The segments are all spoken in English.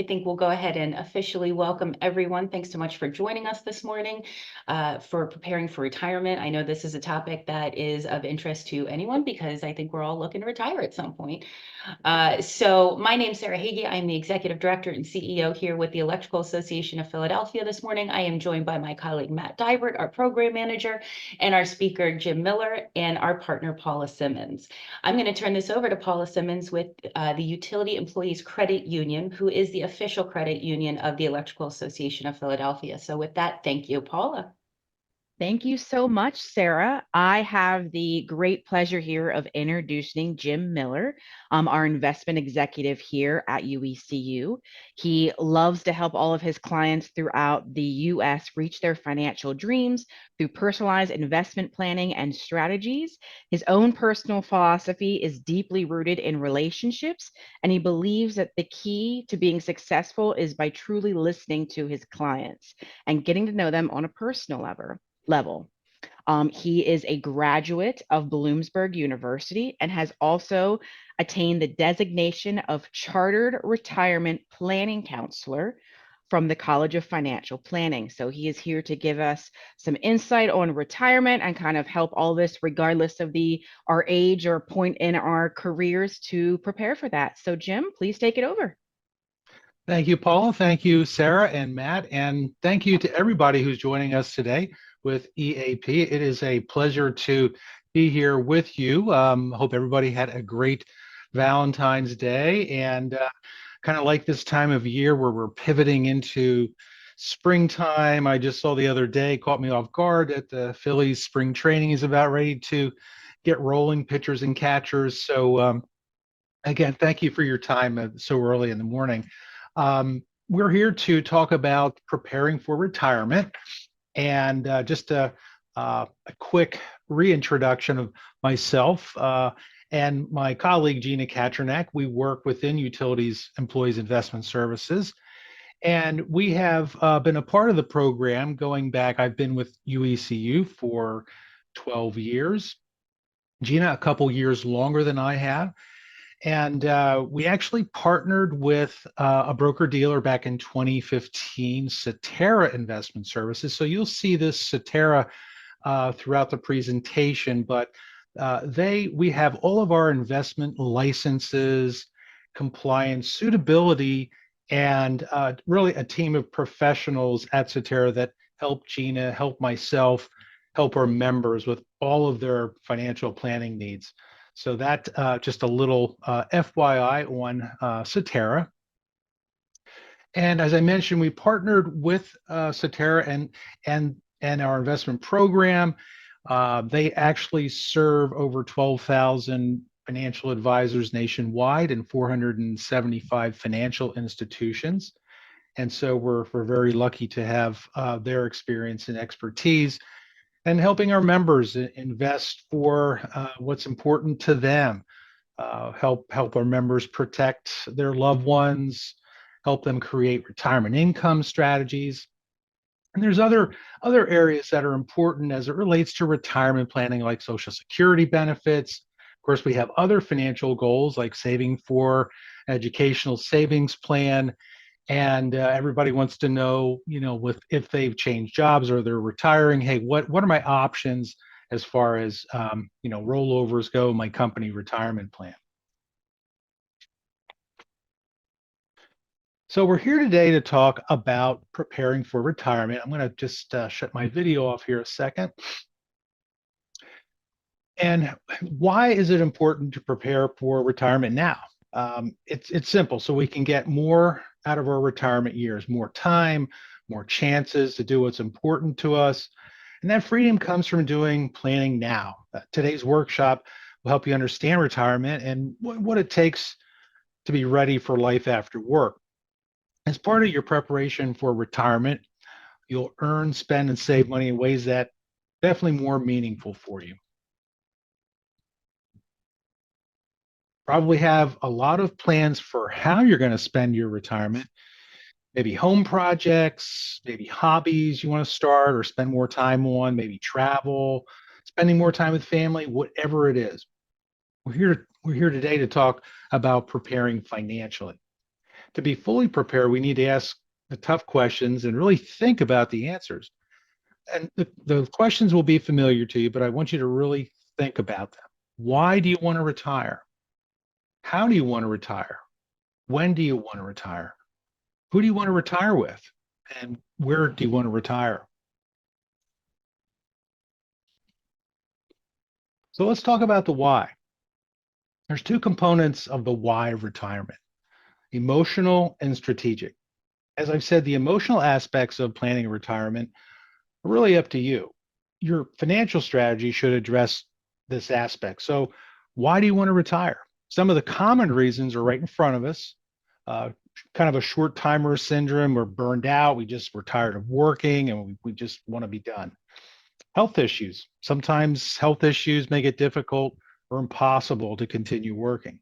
I think we'll go ahead and officially welcome everyone. Thanks so much for joining us this morning for preparing for retirement. I know this is a topic that is of interest to anyone because I think we're all looking to retire at some point. So my name's Sarah Hagee. I'm the Executive Director and CEO here with the Electrical Association of Philadelphia this morning. I am joined by my colleague, Matt Dybert, our Program Manager, and our speaker, Jim Miller, and our partner, Paula Simmons. I'm going to turn this over to Paula Simmons with the Utility Employees Credit Union, who is the official credit union of the Electrical Association of Philadelphia. So with that, thank you, Paula. Thank you so much, Sarah. I have the great pleasure here of introducing Jim Miller, our investment executive here at UECU. He loves to help all of his clients throughout the US reach their financial dreams through personalized investment planning and strategies. His own personal philosophy is deeply rooted in relationships, and he believes that the key to being successful is by truly listening to his clients and getting to know them on a personal level. He is a graduate of Bloomsburg University and has also attained the designation of Chartered Retirement Planning Counselor from the College of Financial Planning. So he is here to give us some insight on retirement and kind of help all this, regardless of our age or point in our careers, to prepare for that. So Jim, please take it over. Thank you, Paula. Thank you, Sarah and Matt. And thank you to everybody who's joining us today with EAP. It is a pleasure to be here with you. Hope everybody had a great Valentine's Day, and kind of like this time of year where we're pivoting into springtime. I just saw the other day, caught me off guard, that the Phillies spring training is about ready to get rolling, pitchers and catchers. So again, thank you for your time so early in the morning. We're here to talk about preparing for retirement, and just a quick reintroduction of myself and my colleague Gina Kachernak. We work within Utilities Employees Investment Services, and we have been a part of the program going back. I've been with UECU for 12 years. Gina, a couple years longer than I have. And we actually partnered with a broker dealer back in 2015, Cetera Investment Services. So you'll see this Cetera throughout the presentation, but we have all of our investment licenses, compliance, suitability, and really a team of professionals at Cetera that help Gina, help myself, help our members with all of their financial planning needs. So that just a little FYI on Cetera. And as I mentioned, we partnered with Cetera and our investment program. They actually serve over 12,000 financial advisors nationwide and 475 financial institutions. And so we're very lucky to have their experience and expertise and helping our members invest for what's important to them, help our members protect their loved ones, help them create retirement income strategies. And there's other areas that are important as it relates to retirement planning, like Social Security benefits. Of course, we have other financial goals like saving for an educational savings plan. And everybody wants to know, if they've changed jobs or they're retiring, hey, what are my options as far as rollovers go, my company retirement plan. So we're here today to talk about preparing for retirement. I'm going to just shut my video off here a second. And why is it important to prepare for retirement now? It's simple, so we can get more out of our retirement years, more time, more chances to do what's important to us. And that freedom comes from doing planning now. Today's workshop will help you understand retirement and what it takes to be ready for life after work. As part of your preparation for retirement, you'll earn, spend, and save money in ways that are definitely more meaningful for you. Probably have a lot of plans for how you're going to spend your retirement. Maybe home projects, maybe hobbies you want to start or spend more time on, maybe travel, spending more time with family, whatever it is. We're here today to talk about preparing financially. To be fully prepared, we need to ask the tough questions and really think about the answers. And the questions will be familiar to you, but I want you to really think about them. Why do you want to retire? How do you want to retire? When do you want to retire? Who do you want to retire with? And where do you want to retire? So let's talk about the why. There's two components of the why of retirement: emotional and strategic. As I've said, the emotional aspects of planning a retirement are really up to you. Your financial strategy should address this aspect. So, why do you want to retire? Some of the common reasons are right in front of us. Uh, Kind of a short timer syndrome. We're burned out. We're tired of working and we just want to be done. Health issues. Sometimes health issues make it difficult or impossible to continue working.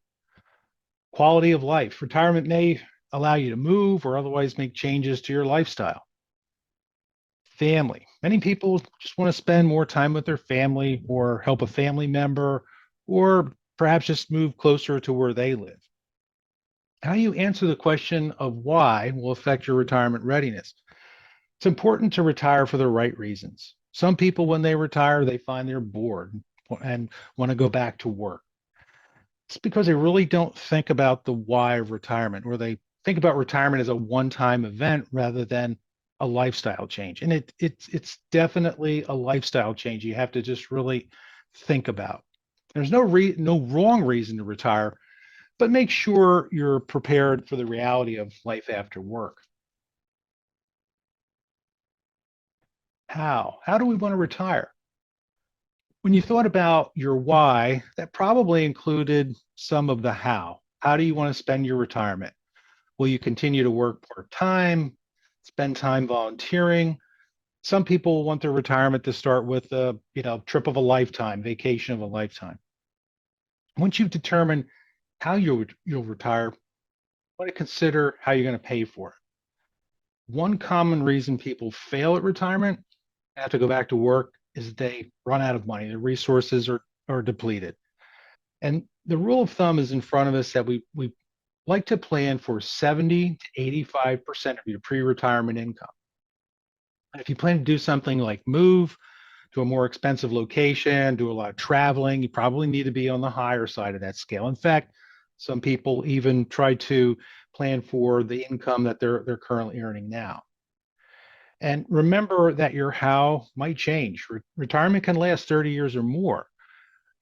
Quality of life. Retirement may allow you to move or otherwise make changes to your lifestyle. Family. Many people just want to spend more time with their family or help a family member or perhaps just move closer to where they live. How you answer the question of why will affect your retirement readiness. It's important to retire for the right reasons. Some people, when they retire, they find they're bored and want to go back to work. It's because they really don't think about the why of retirement, or they think about retirement as a one-time event rather than a lifestyle change. And it's definitely a lifestyle change you have to just really think about. There's no wrong reason to retire, but make sure you're prepared for the reality of life after work. How do we want to retire? When you thought about your why, that probably included some of the how. How do you want to spend your retirement? Will you continue to work part-time, spend time volunteering? Some people want their retirement to start with a, trip of a lifetime, vacation of a lifetime. Once you've determined how you'll retire, want to consider how you're going to pay for it. One common reason people fail at retirement, have to go back to work, is they run out of money. Their resources are depleted. And the rule of thumb is in front of us that we like to plan for 70 to 85% of your pre-retirement income. And if you plan to do something like move to a more expensive location, do a lot of traveling, you probably need to be on the higher side of that scale. In fact, some people even try to plan for the income that they're currently earning now. And remember that your how might change. Retirement can last 30 years or more,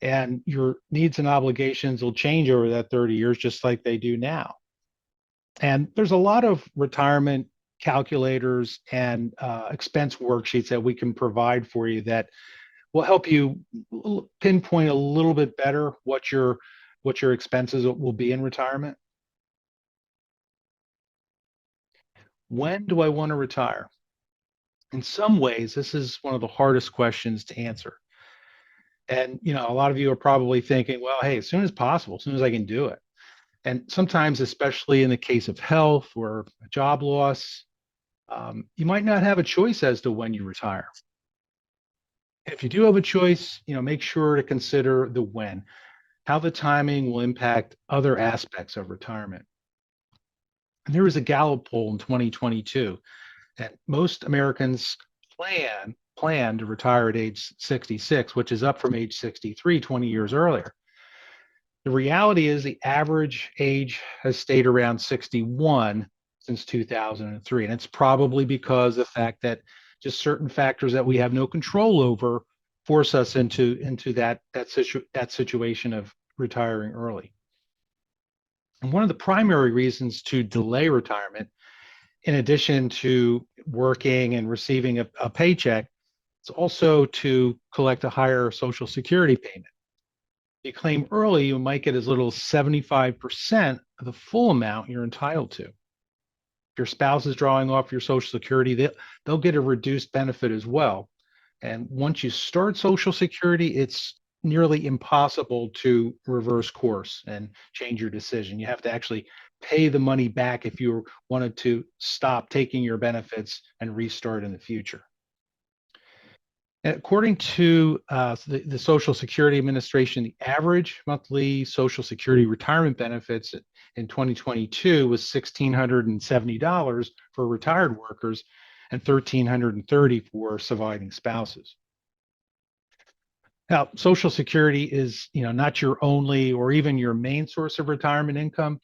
and your needs and obligations will change over that 30 years, just like they do now. And there's a lot of retirement calculators and expense worksheets that we can provide for you that will help you pinpoint a little bit better what your expenses will be in retirement. When do I want to retire? In some ways, this is one of the hardest questions to answer. And a lot of you are probably thinking, well, hey, as soon as possible, as soon as I can do it. And sometimes, especially in the case of health or a job loss, you might not have a choice as to when you retire. If you do have a choice, make sure to consider the when, how the timing will impact other aspects of retirement. And there was a Gallup poll in 2022 that most Americans plan to retire at age 66, which is up from age 63 20 years earlier. The reality is the average age has stayed around 61 since 2003. And it's probably because of the fact that just certain factors that we have no control over force us into that situation of retiring early. And one of the primary reasons to delay retirement, in addition to working and receiving a paycheck, is also to collect a higher Social Security payment. If you claim early, you might get as little as 75% of the full amount you're entitled to. If your spouse is drawing off your Social Security, they'll get a reduced benefit as well. And once you start Social Security, it's nearly impossible to reverse course and change your decision. You have to actually pay the money back if you wanted to stop taking your benefits and restart in the future. And according to the Social Security Administration, the average monthly Social Security retirement benefits in 2022 was $1,670 for retired workers and $1,330 for surviving spouses. Now, Social Security is, not your only or even your main source of retirement income,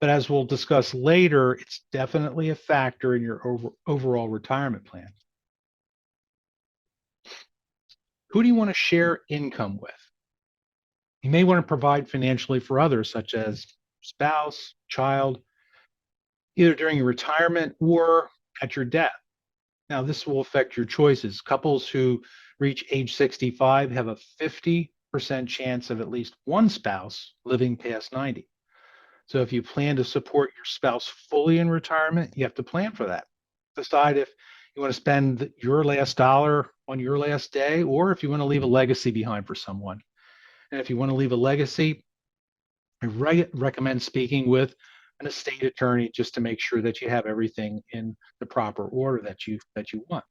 but as we'll discuss later, it's definitely a factor in your overall retirement plan. Who do you want to share income with? You may want to provide financially for others, such as spouse, child, either during your retirement or at your death. Now, this will affect your choices. Couples who reach age 65 have a 50% chance of at least one spouse living past 90. So if you plan to support your spouse fully in retirement, you have to plan for that. Decide if you want to spend your last dollar on your last day, or if you want to leave a legacy behind for someone. And if you want to leave a legacy, I recommend speaking with an estate attorney just to make sure that you have everything in the proper order that you want.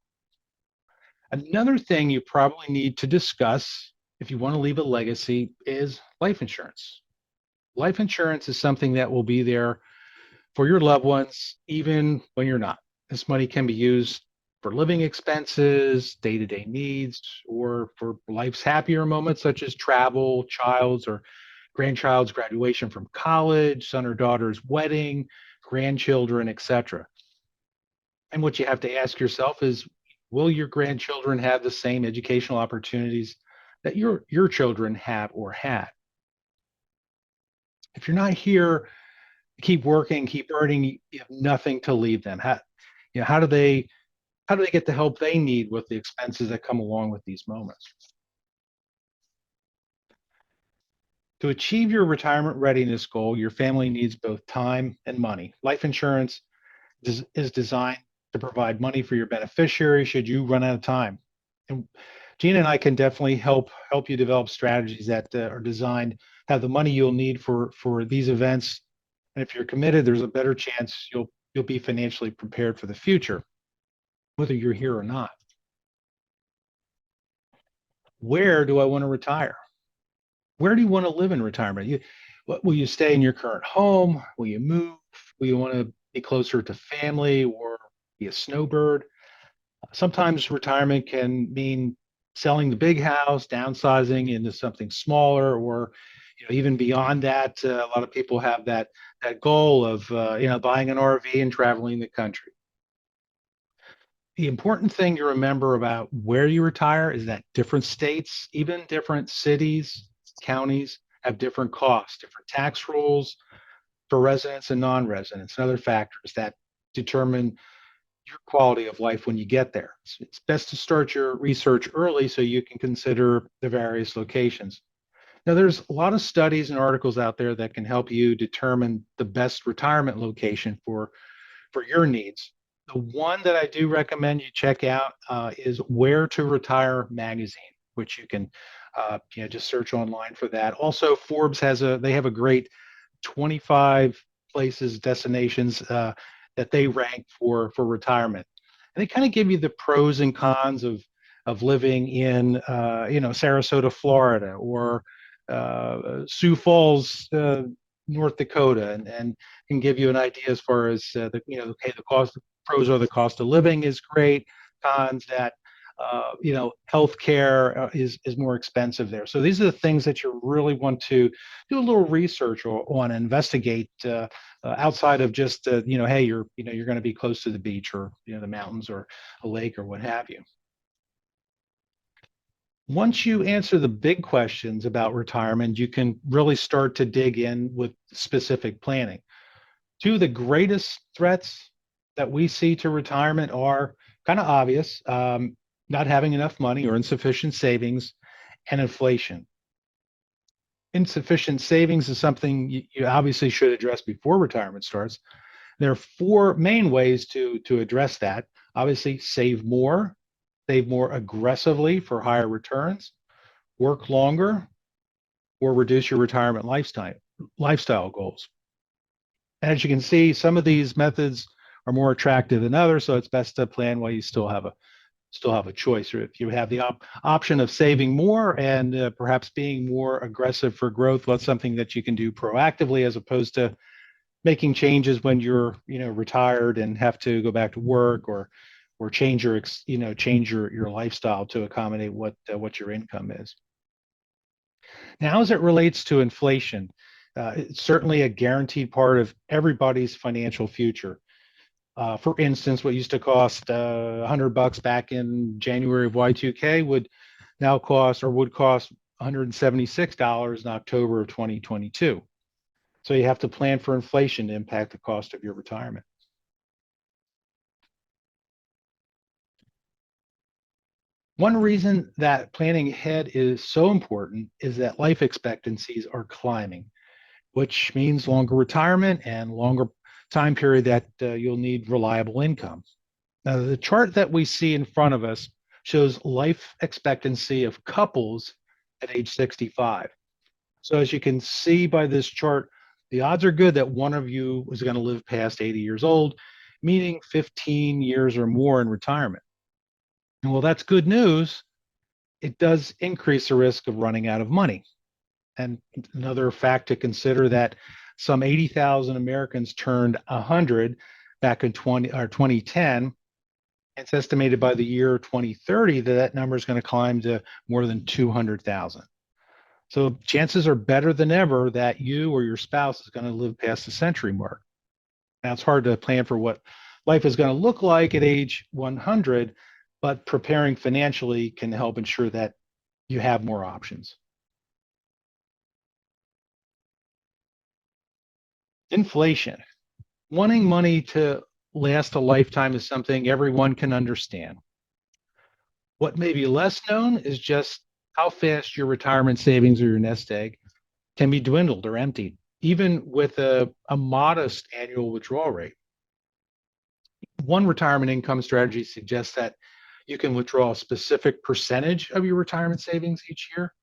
Another thing you probably need to discuss if you want to leave a legacy is life insurance. Life insurance is something that will be there for your loved ones even when you're not. This money can be used for living expenses, day-to-day needs, or for life's happier moments such as travel, child's or grandchild's graduation from college, son or daughter's wedding, grandchildren, etc. And what you have to ask yourself is, will your grandchildren have the same educational opportunities that your children have or had? If you're not here, keep working, keep earning, you have nothing to leave them. How do they get the help they need with the expenses that come along with these moments? To achieve your retirement readiness goal, your family needs both time and money. Life insurance is designed to provide money for your beneficiary should you run out of time. And Gina and I can definitely help you develop strategies that are designed to have the money you'll need for these events. And if you're committed, there's a better chance you'll be financially prepared for the future, whether you're here or not. Where do I want to retire? Where do you want to live in retirement? Will you stay in your current home? Will you move? Will you want to be closer to family or be a snowbird? Sometimes retirement can mean selling the big house, downsizing into something smaller, or even beyond that. A lot of people have that goal of buying an RV and traveling the country. The important thing to remember about where you retire is that different states, even different cities, counties, have different costs, different tax rules for residents and non-residents, and other factors that determine your quality of life when you get there. It's best to start your research early so you can consider the various locations. Now, there's a lot of studies and articles out there that can help you determine the best retirement location for your needs. The one that I do recommend you check out is Where to Retire magazine, which you can just search online for that. Also, Forbes have a great 25 places, destinations that they rank for retirement. And they kind of give you the pros and cons of living in Sarasota, Florida, or Sioux Falls, North Dakota, and can give you an idea as far as the cost. Pros are the cost of living is great. Cons that healthcare is more expensive there. So these are the things that you really want to do a little research on, investigate outside of just hey, you're going to be close to the beach or the mountains or a lake or what have you. Once you answer the big questions about retirement, you can really start to dig in with specific planning. Two of the greatest threats that we see to retirement are kind of obvious. Not having enough money or insufficient savings, and inflation. Insufficient savings is something you obviously should address before retirement starts. There are four main ways to address that. Obviously, save more aggressively for higher returns, work longer, or reduce your retirement lifestyle goals. And as you can see, some of these methods are more attractive than others, so it's best to plan while you still have still have a choice, or if you have the option of saving more and perhaps being more aggressive for growth, that's something that you can do proactively as opposed to making changes when you're retired and have to go back to work, or change your lifestyle to accommodate what your income is. Now, as it relates to inflation, it's certainly a guaranteed part of everybody's financial future. For instance, what used to cost $100 back in January of Y2K would cost $176 in October of 2022. So you have to plan for inflation to impact the cost of your retirement. One reason that planning ahead is so important is that life expectancies are climbing, which means longer retirement and longer time period that you'll need reliable income. Now, the chart that we see in front of us shows life expectancy of couples at age 65. So as you can see by this chart, the odds are good that one of you is going to live past 80 years old, meaning 15 years or more in retirement. And while that's good news, it does increase the risk of running out of money. And another fact to consider, that some 80,000 Americans turned 100 back in 2010. It's estimated by the year 2030 that number is going to climb to more than 200,000. So chances are better than ever that you or your spouse is going to live past the century mark. Now, it's hard to plan for what life is going to look like at age 100, but preparing financially can help ensure that you have more options. Inflation. Wanting money to last a lifetime is something everyone can understand. What may be less known is just how fast your retirement savings or your nest egg can be dwindled or emptied, even with a modest annual withdrawal rate. One retirement income strategy suggests that you can withdraw a specific percentage of your retirement savings each year.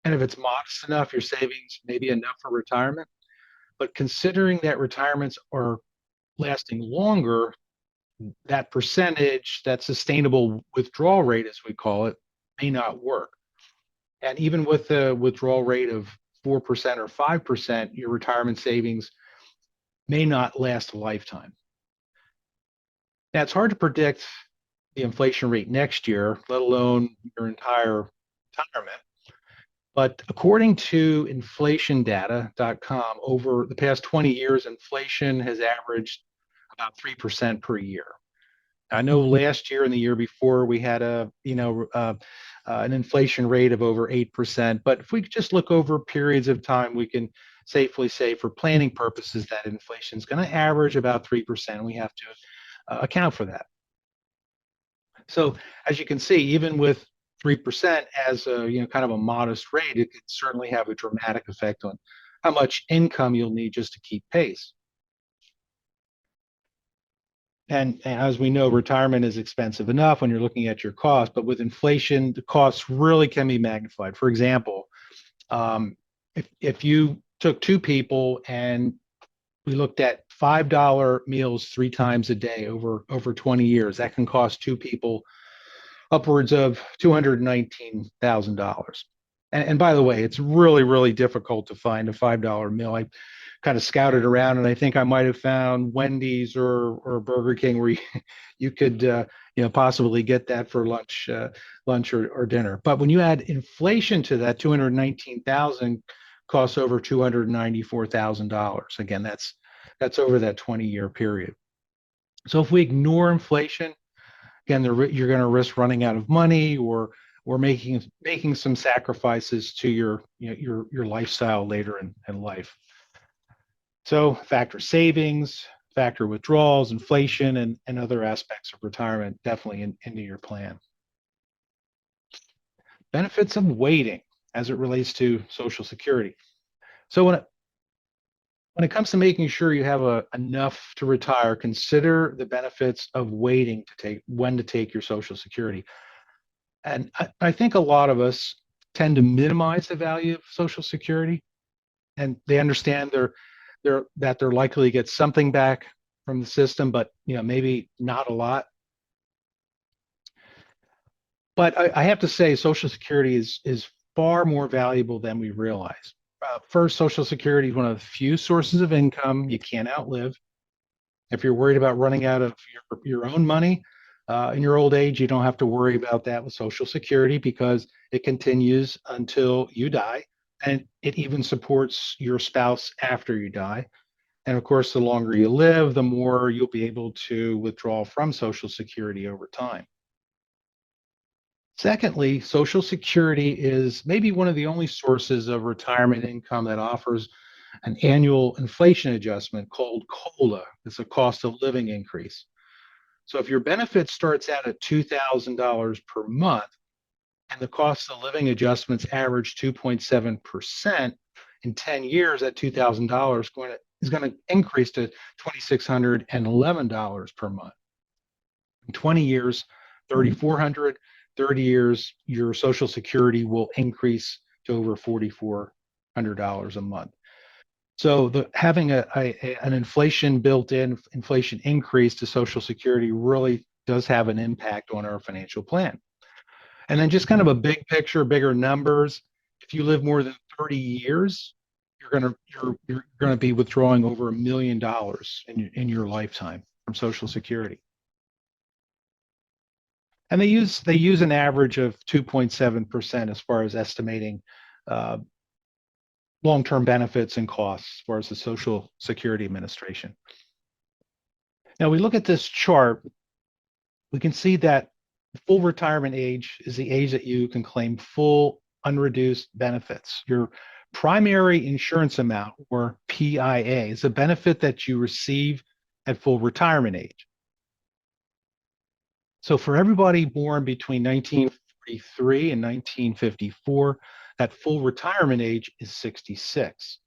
And if it's modest enough, your savings may be enough for retirement. But considering that retirements are lasting longer, that percentage, that sustainable withdrawal rate, as we call it, may not work. And even with a withdrawal rate of 4% or 5%, your retirement savings may not last a lifetime. Now, it's hard to predict the inflation rate next year, let alone your entire retirement. But according to inflationdata.com, over the past 20 years, inflation has averaged about 3% per year. I know last year and the year before we had an inflation rate of over 8%. But if we just look over periods of time, we can safely say for planning purposes that inflation is going to average about 3%. We have to account for that. So as you can see, even with 3% as a kind of a modest rate, it could certainly have a dramatic effect on how much income you'll need just to keep pace. And as we know, retirement is expensive enough when you're looking at your costs, but with inflation, the costs really can be magnified. For example, if you took two people and we looked at $5 meals 3 times a day over 20 years, that can cost two people upwards of $219,000. And by the way, it's really, really difficult to find a $5 meal. I kind of scouted around, and I think I might have found Wendy's or Burger King where you could possibly get that for lunch or dinner. But when you add inflation to that, 219,000 costs over $294,000. Again, that's over that 20-year period. So if we ignore inflation, again, you're going to risk running out of money or making some sacrifices to your lifestyle later in life. So factor savings, factor withdrawals, inflation, and other aspects of retirement definitely into your plan. Benefits of waiting as it relates to Social Security. So when it comes to making sure you have enough to retire, consider the benefits of waiting when to take your Social Security. And I think a lot of us tend to minimize the value of Social Security, and they understand that they're likely to get something back from the system, but maybe not a lot. But I have to say, Social Security is far more valuable than we realize. First, Social Security is one of the few sources of income you can't outlive. If you're worried about running out of your own money in your old age, you don't have to worry about that with Social Security because it continues until you die. And it even supports your spouse after you die. And of course, the longer you live, the more you'll be able to withdraw from Social Security over time. Secondly, Social Security is maybe one of the only sources of retirement income that offers an annual inflation adjustment called COLA. It's a cost of living increase. So if your benefit starts out at $2,000 per month and the cost of living adjustments average 2.7%, in 10 years, that $2,000 is going to increase to $2,611 per month. In 20 years, 3,400. 30 years, your Social Security will increase to over $4,400 a month. So having an inflation built-in inflation increase to Social Security really does have an impact on our financial plan. And then just kind of a big picture, bigger numbers. If you live more than 30 years, you're gonna be withdrawing over $1 million in your lifetime from Social Security. And they use an average of 2.7% as far as estimating uh, long-term benefits and costs as far as the Social Security Administration. Now we look at this chart, we can see that full retirement age is the age that you can claim full unreduced benefits. Your primary insurance amount, or PIA, is a benefit that you receive at full retirement age. So for everybody born between 1943 and 1954, that full retirement age is 66.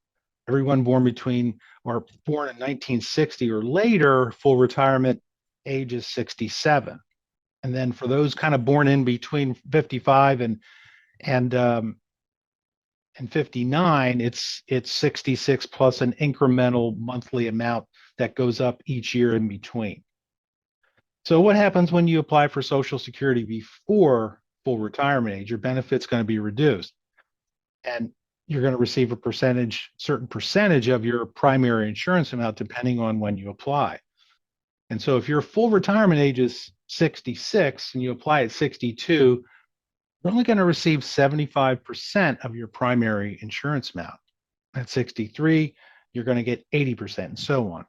Everyone born between or born in 1960 or later, full retirement age is 67. And then for those kind of born in between 55 and 59, it's 66 plus an incremental monthly amount that goes up each year in between. So what happens when you apply for Social Security before full retirement age? Your benefit's going to be reduced, and you're going to receive a certain percentage of your primary insurance amount depending on when you apply. And so if your full retirement age is 66 and you apply at 62, you're only going to receive 75% of your primary insurance amount. At 63, you're going to get 80% and so on.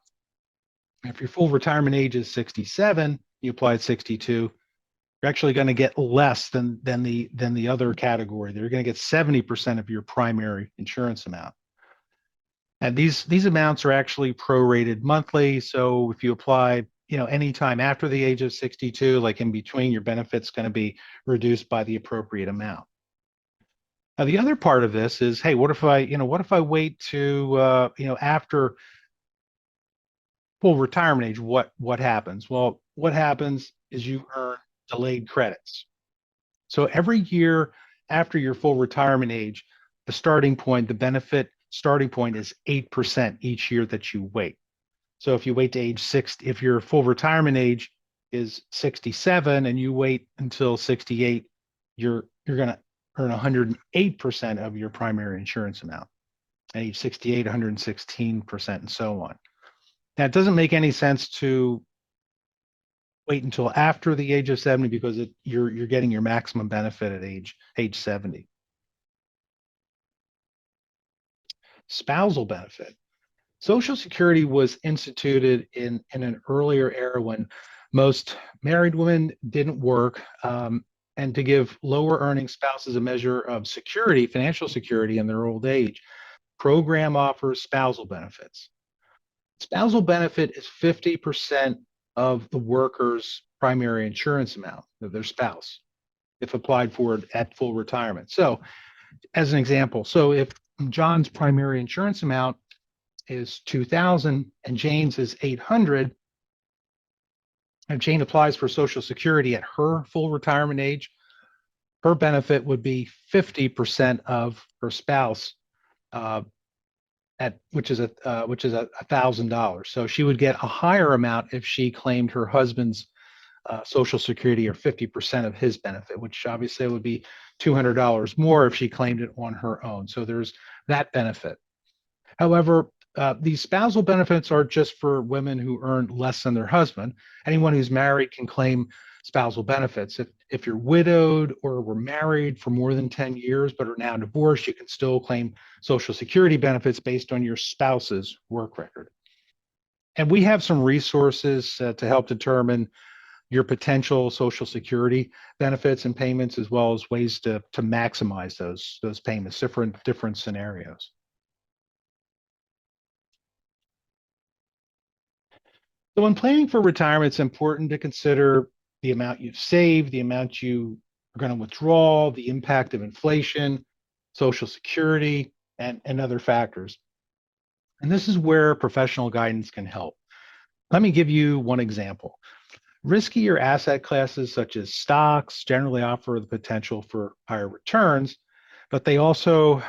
If your full retirement age is 67, you apply at 62, you're actually going to get less than the other category. You're going to get 70% of your primary insurance amount. And these amounts are actually prorated monthly. So if you apply, anytime after the age of 62, like in between, your benefit's going to be reduced by the appropriate amount. Now, the other part of this is, hey, what if I wait to, after full retirement age, what happens? Well, what happens is you earn delayed credits. So every year after your full retirement age, the benefit starting point is 8% each year that you wait. So if you wait to age 60, if your full retirement age is 67 and you wait until 68, you're going to earn 108% of your primary insurance amount. At age 68, 116%, and so on. Now, it doesn't make any sense to wait until after the age of 70 because you're getting your maximum benefit at age 70. Spousal benefit. Social Security was instituted in an earlier era when most married women didn't work, and to give lower earning spouses a measure of security, financial security in their old age. Program offers spousal benefits. Spousal benefit is 50% of the worker's primary insurance amount of their spouse if applied for at full retirement. So as an example, so if John's primary insurance amount is 2,000 and Jane's is 800, and Jane applies for Social Security at her full retirement age, her benefit would be 50% of her spouse, which is $1,000. So she would get a higher amount if she claimed her husband's Social Security or 50% of his benefit, which obviously would be $200 more if she claimed it on her own. So there's that benefit. However, these spousal benefits are just for women who earn less than their husband. Anyone who's married can claim spousal benefits. If you're widowed or were married for more than 10 years but are now divorced, you can still claim Social Security benefits based on your spouse's work record. And we have some resources to help determine your potential Social Security benefits and payments, as well as ways to maximize those payments, different scenarios. So when planning for retirement, it's important to consider the amount you've saved, the amount you are going to withdraw, the impact of inflation, Social Security, and other factors. And this is where professional guidance can help. Let me give you one example. Riskier asset classes such as stocks generally offer the potential for higher returns, but they also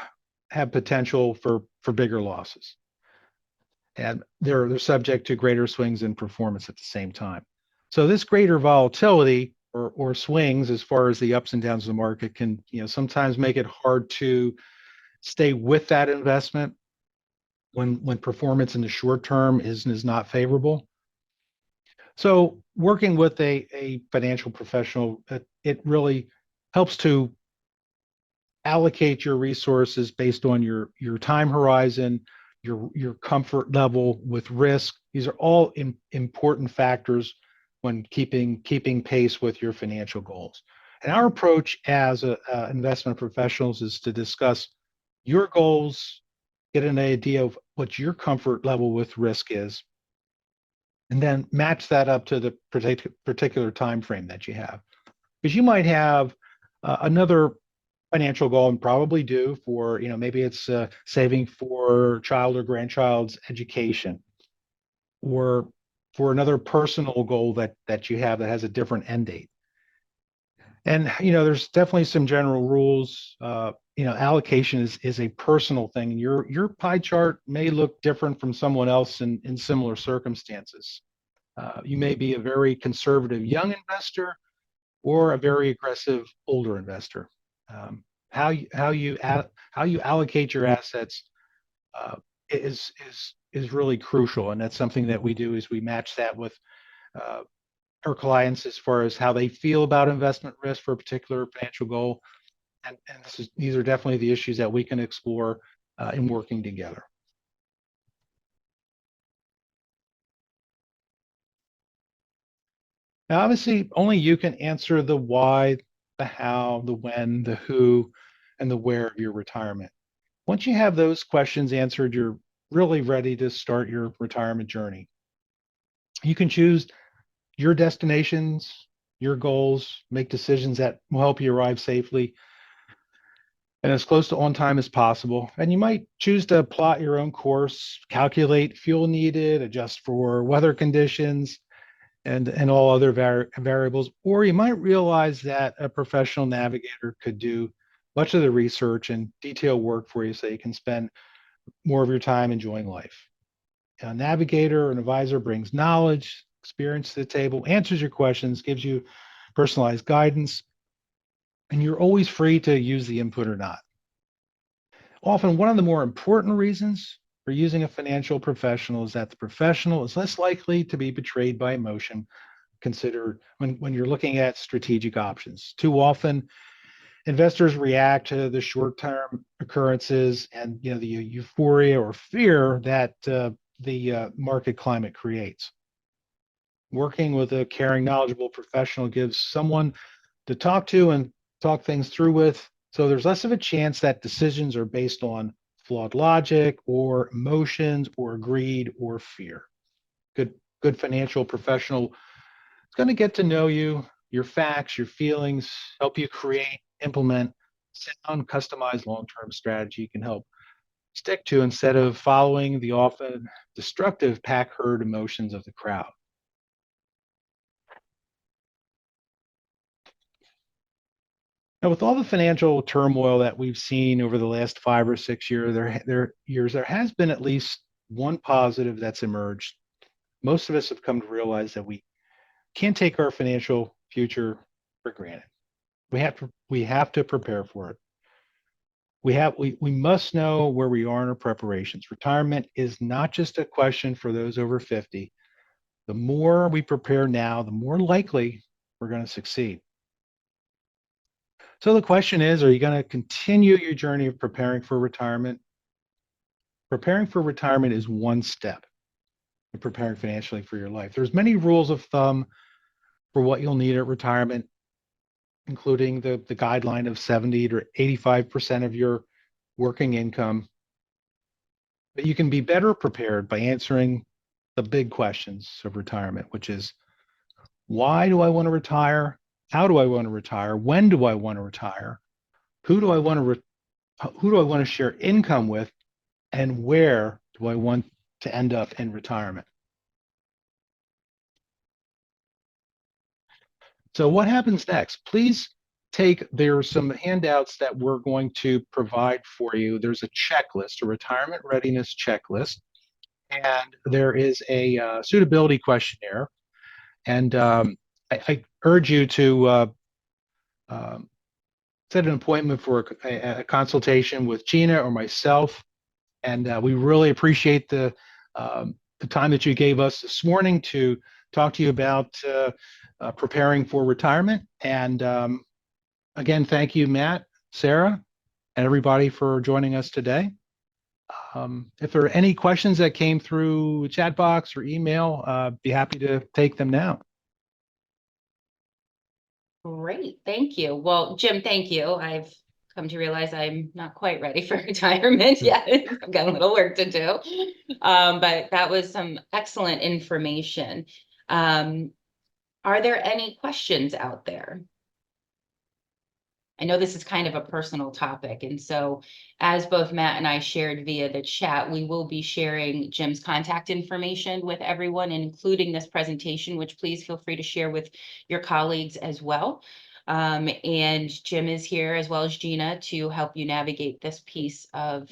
have potential for bigger losses. And they're subject to greater swings in performance at the same time. So this greater volatility or swings as far as the ups and downs of the market can, sometimes make it hard to stay with that investment when performance in the short term is not favorable. So working with a financial professional, it really helps to allocate your resources based on your time horizon, your comfort level with risk. These are all important factors when keeping pace with your financial goals. And our approach as investment professionals is to discuss your goals, get an idea of what your comfort level with risk is, and then match that up to the particular time frame that you have. Because you might have another financial goal, and probably do, for maybe it's saving for child or grandchild's education, or for another personal goal that you have that has a different end date. And there's definitely some general rules. Allocation is a personal thing. Your pie chart may look different from someone else in similar circumstances. You may be a very conservative young investor or a very aggressive older investor. How you allocate your assets is really crucial, and that's something that we do. Is we match that with our clients as far as how they feel about investment risk for a particular financial goal, and these are definitely the issues that we can explore in working together. Now, obviously, only you can answer the why, the how, the when, the who, and the where of your retirement. Once you have those questions answered, you're really ready to start your retirement journey. You can choose your destinations, your goals, make decisions that will help you arrive safely and as close to on time as possible. And you might choose to plot your own course, calculate fuel needed, adjust for weather conditions, and all other variables. Or you might realize that a professional navigator could do much of the research and detailed work for you, so you can spend more of your time enjoying life. A navigator or an advisor brings knowledge, experience to the table, answers your questions, gives you personalized guidance, and you're always free to use the input or not. Often, one of the more important reasons for using a financial professional is that the professional is less likely to be betrayed by emotion considered when you're looking at strategic options. Too often, investors react to the short-term occurrences and the euphoria or fear that the market climate creates. Working with a caring, knowledgeable professional gives someone to talk to and talk things through with, so there's less of a chance that decisions are based on flawed logic or emotions or greed or fear. Good financial professional is going to get to know you, your facts, your feelings, help you create, implement sound, customized long-term strategy you can help stick to, instead of following the often destructive pack herd emotions of the crowd. Now, with all the financial turmoil that we've seen over the last 5 or 6 years, there has been at least one positive that's emerged. Most of us have come to realize that we can't take our financial future for granted. We have to prepare for it. We must know where we are in our preparations. Retirement is not just a question for those over 50. The more we prepare now, the more likely we're going to succeed. So the question is, are you going to continue your journey of preparing for retirement? Preparing for retirement is one step in preparing financially for your life. There's many rules of thumb for what you'll need at retirement, including the guideline of 70 to 85% of your working income. But you can be better prepared by answering the big questions of retirement, which is, why do I want to retire? How do I want to retire? When do I want to retire? Who do I want to share income with? And where do I want to end up in retirement? So what happens next? Please there are some handouts that we're going to provide for you. There's a checklist, a retirement readiness checklist, and there is a suitability questionnaire. And I urge you to set an appointment for a consultation with Gina or myself. And we really appreciate the time that you gave us this morning to talk to you about preparing for retirement. And again, thank you, Matt, Sarah, and everybody for joining us today. If there are any questions that came through chat box or email, be happy to take them now. Great, thank you. Well, Jim, thank you. I've come to realize I'm not quite ready for retirement yet. I've got a little work to do. But that was some excellent information. Are there any questions out there? I know this is kind of a personal topic, and so as both Matt and I shared via the chat, we will be sharing Jim's contact information with everyone, including this presentation, which please feel free to share with your colleagues as well. And Jim is here, as well as Gina, to help you navigate this piece of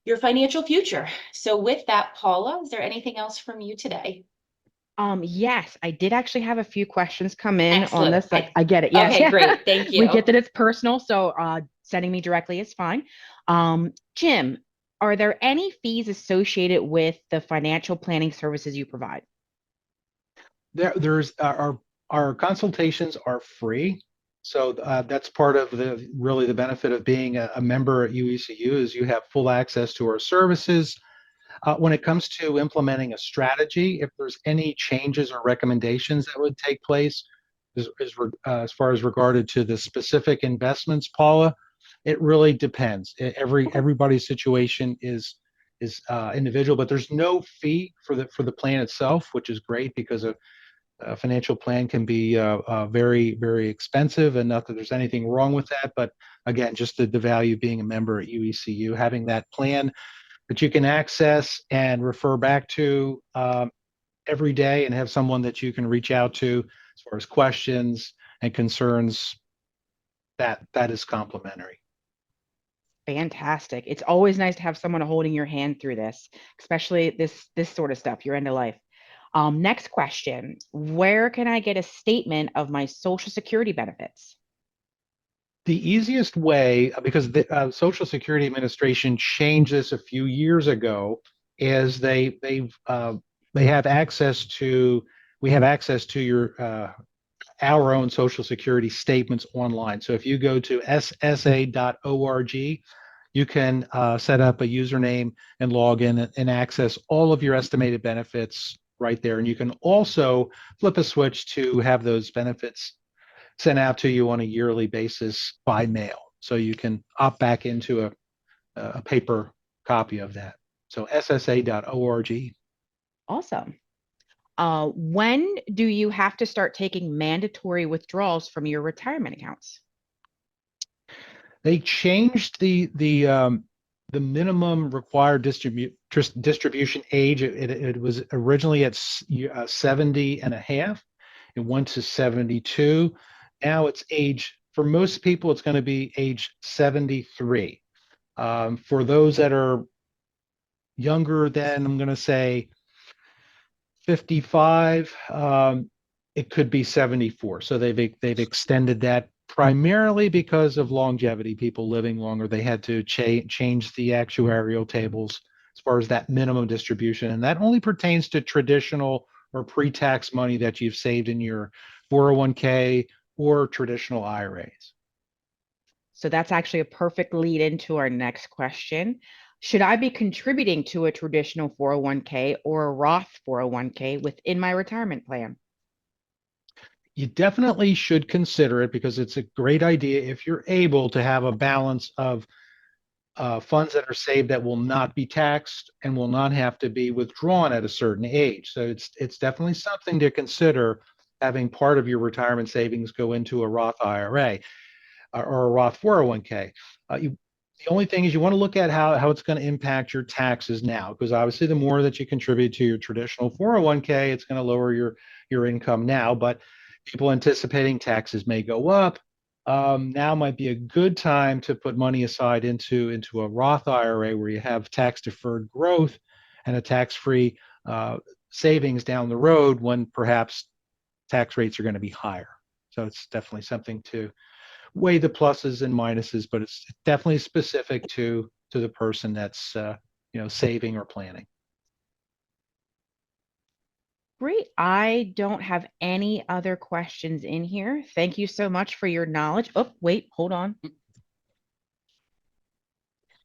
your financial future. So with that, Paula, is there anything else from you today? Yes, I did actually have a few questions come in on Excellent. this. I get it. Yes. Okay, great. Thank you. We get that it's personal, so sending me directly is fine. Jim, are there any fees associated with the financial planning services you provide? There's our consultations are free. So that's part of the benefit of being a member at UECU is you have full access to our services. When it comes to implementing a strategy, if there's any changes or recommendations that would take place as far as regarded to the specific investments, Paula, it really depends. Everybody's situation is individual, but there's no fee for the plan itself, which is great because a financial plan can be very, very expensive, and not that there's anything wrong with that. But again, just the value of being a member at UECU, having that plan that you can access and refer back to every day and have someone that you can reach out to as far as questions and concerns, that is complimentary. Fantastic. It's always nice to have someone holding your hand through this, especially this sort of stuff, your end of life. Next question. Where can I get a statement of my Social Security benefits? The easiest way, because the Social Security Administration changed this a few years ago, is we have access to our own Social Security statements online. So if you go to ssa.org, you can set up a username and log in and access all of your estimated benefits right there. And you can also flip a switch to have those benefits sent out to you on a yearly basis by mail. So you can opt back into a paper copy of that. So ssa.org. Awesome. When do you have to start taking mandatory withdrawals from your retirement accounts? They changed the minimum required distribution age. It was originally at 70 and a half. It went to 72. Now it's for most people, it's going to be age 73. For those that are younger than, I'm going to say, 55, it could be 74. So they've extended that primarily because of longevity, people living longer. They had to change the actuarial tables as far as that minimum distribution, and that only pertains to traditional or pre-tax money that you've saved in your 401k or traditional IRAs. So that's actually a perfect lead into our next question. Should I be contributing to a traditional 401k or a Roth 401k within my retirement plan? You definitely should consider it because it's a great idea if you're able to have a balance of funds that are saved that will not be taxed and will not have to be withdrawn at a certain age. So it's definitely something to consider, having part of your retirement savings go into a Roth IRA or a Roth 401k. The only thing is you want to look at how it's going to impact your taxes now, because obviously the more that you contribute to your traditional 401k, it's going to lower your income now. But people anticipating taxes may go up. Now might be a good time to put money aside into a Roth IRA where you have tax deferred growth and a tax-free savings down the road when perhaps tax rates are going to be higher. So it's definitely something to weigh the pluses and minuses, but it's definitely specific to the person that's saving or planning. Great. I don't have any other questions in here. Thank you so much for your knowledge. Oh, wait, hold on.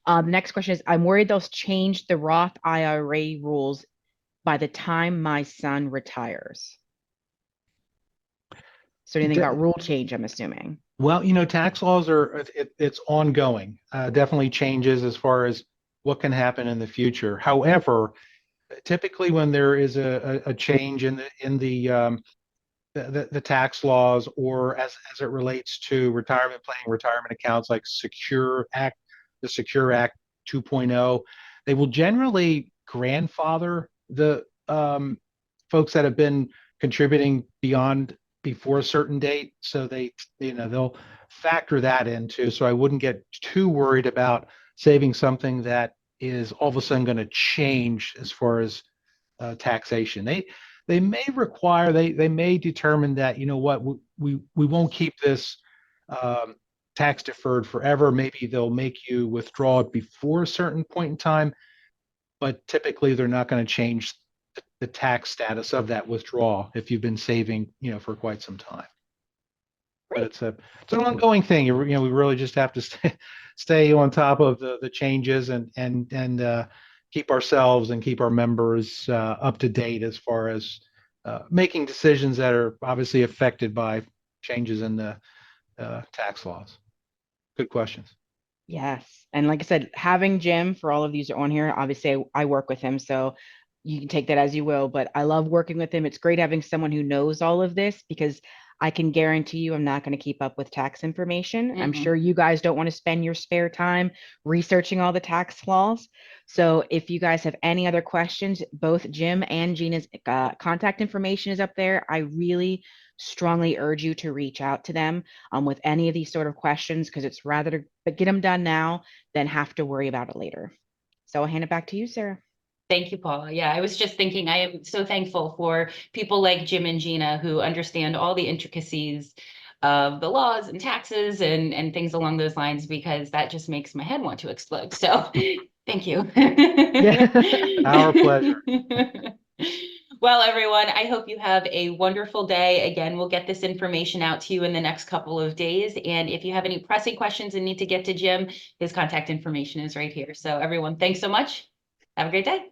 The next question is, I'm worried they'll change the Roth IRA rules by the time my son retires. So anything about rule change, I'm assuming. Well, tax laws it's ongoing. Definitely changes as far as what can happen in the future. However, typically when there is a change in the tax laws, or as it relates to retirement planning, retirement accounts like the Secure Act 2.0, they will generally grandfather the folks that have been contributing before a certain date. So they'll factor that into. So I wouldn't get too worried about saving something that is all of a sudden going to change as far as taxation. They may determine that, we won't keep this tax deferred forever. Maybe they'll make you withdraw it before a certain point in time, but typically they're not going to change the tax status of that withdrawal if you've been saving, for quite some time. But it's an ongoing thing. We really just have to stay on top of the changes and keep ourselves and keep our members up to date as far as making decisions that are obviously affected by changes in the tax laws. Good questions. Yes. And like I said, having Jim for all of these are on here. Obviously, I work with him, so you can take that as you will, but I love working with him. It's great having someone who knows all of this, because I can guarantee you I'm not going to keep up with tax information. I'm sure you guys don't want to spend your spare time researching all the tax laws. So if you guys have any other questions, both Jim and Gina's contact information is up there. I really strongly urge you to reach out to them with any of these sort of questions, because it's rather to get them done now than have to worry about it later. So I'll hand it back to you, Sarah. Thank you, Paula. Yeah, I was just thinking, I am so thankful for people like Jim and Gina who understand all the intricacies of the laws and taxes and things along those lines, because that just makes my head want to explode. So thank you. Our pleasure. Well, everyone, I hope you have a wonderful day. Again, we'll get this information out to you in the next couple of days. And if you have any pressing questions and need to get to Jim, his contact information is right here. So everyone, thanks so much. Have a great day.